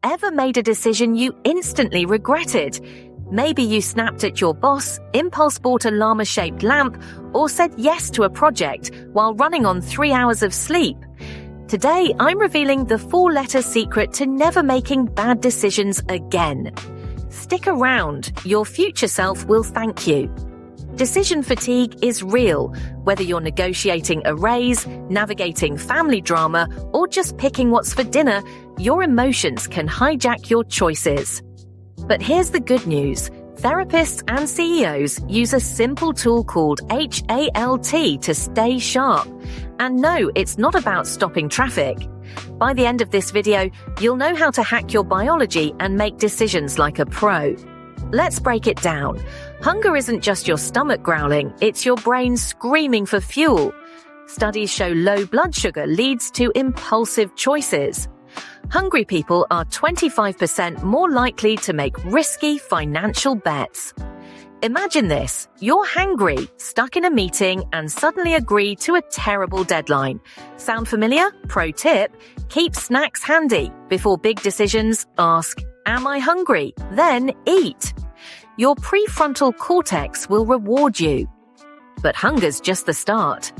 Ever made a decision you instantly regretted? Maybe you snapped at your boss, impulse bought a llama-shaped lamp, or said yes to a project while running on 3 hours of sleep. Today, I'm revealing the 4-letter secret to never making bad decisions again. Stick around, your future self will thank you. Decision fatigue is real, whether you're negotiating a raise, navigating family drama, or just picking what's for dinner, your emotions can hijack your choices. But here's the good news. Therapists and CEOs use a simple tool called HALT to stay sharp. And no, it's not about stopping traffic. By the end of this video, you'll know how to hack your biology and make decisions like a pro. Let's break it down. Hunger isn't just your stomach growling, it's your brain screaming for fuel. Studies show low blood sugar leads to impulsive choices. Hungry people are 25% more likely to make risky financial bets. Imagine this, you're hangry, stuck in a meeting, and suddenly agree to a terrible deadline. Sound familiar? Pro tip, keep snacks handy. Before big decisions, ask, am I hungry? Then eat. Your prefrontal cortex will reward you. But hunger's just the start.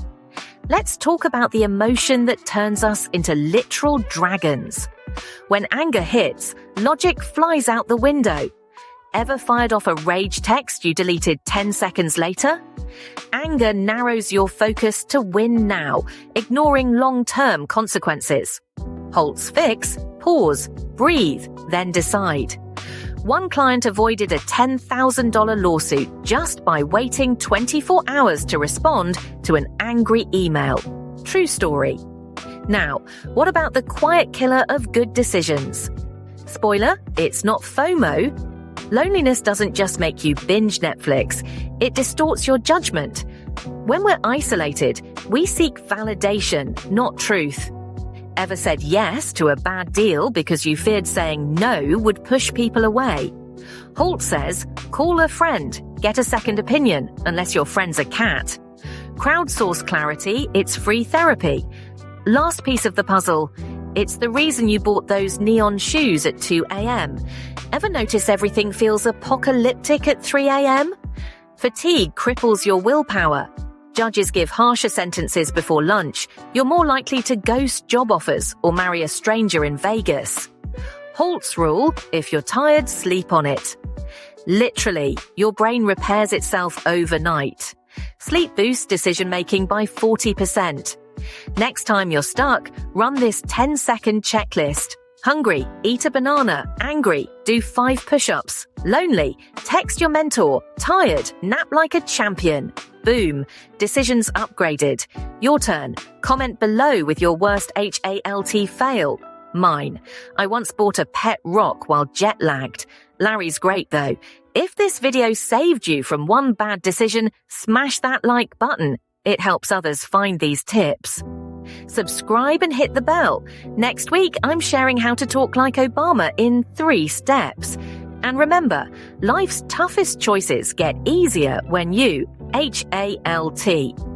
Let's talk about the emotion that turns us into literal dragons. When anger hits, logic flies out the window. Ever fired off a rage text you deleted 10 seconds later? Anger narrows your focus to win now, ignoring long-term consequences. HALT's fix: pause, breathe, then decide. One client avoided a $10,000 lawsuit just by waiting 24 hours to respond to an angry email. True story. Now, what about the quiet killer of good decisions? Spoiler, it's not FOMO. Loneliness doesn't just make you binge Netflix, it distorts your judgment. When we're isolated, we seek validation, not truth. Ever said yes to a bad deal because you feared saying no would push people away? HALT says, call a friend, get a second opinion, unless your friend's a cat. Crowdsource clarity, it's free therapy. Last piece of the puzzle, it's the reason you bought those neon shoes at 2 a.m. Ever notice everything feels apocalyptic at 3 a.m.? Fatigue cripples your willpower. Judges give harsher sentences before lunch. You're more likely to ghost job offers or marry a stranger in Vegas. HALT's rule, if you're tired, sleep on it. Literally, your brain repairs itself overnight. Sleep boosts decision-making by 40%. Next time you're stuck, run this 10-second checklist. Hungry, eat a banana. Angry, do 5 push-ups. Lonely, text your mentor. Tired, nap like a champion. Boom, decisions upgraded. Your turn. Comment below with your worst HALT fail. Mine. I once bought a pet rock while jet-lagged. Larry's great though. If this video saved you from one bad decision, smash that like button. It helps others find these tips. Subscribe and hit the bell. Next week, I'm sharing how to talk like Obama in 3 steps. And remember, life's toughest choices get easier when you HALT.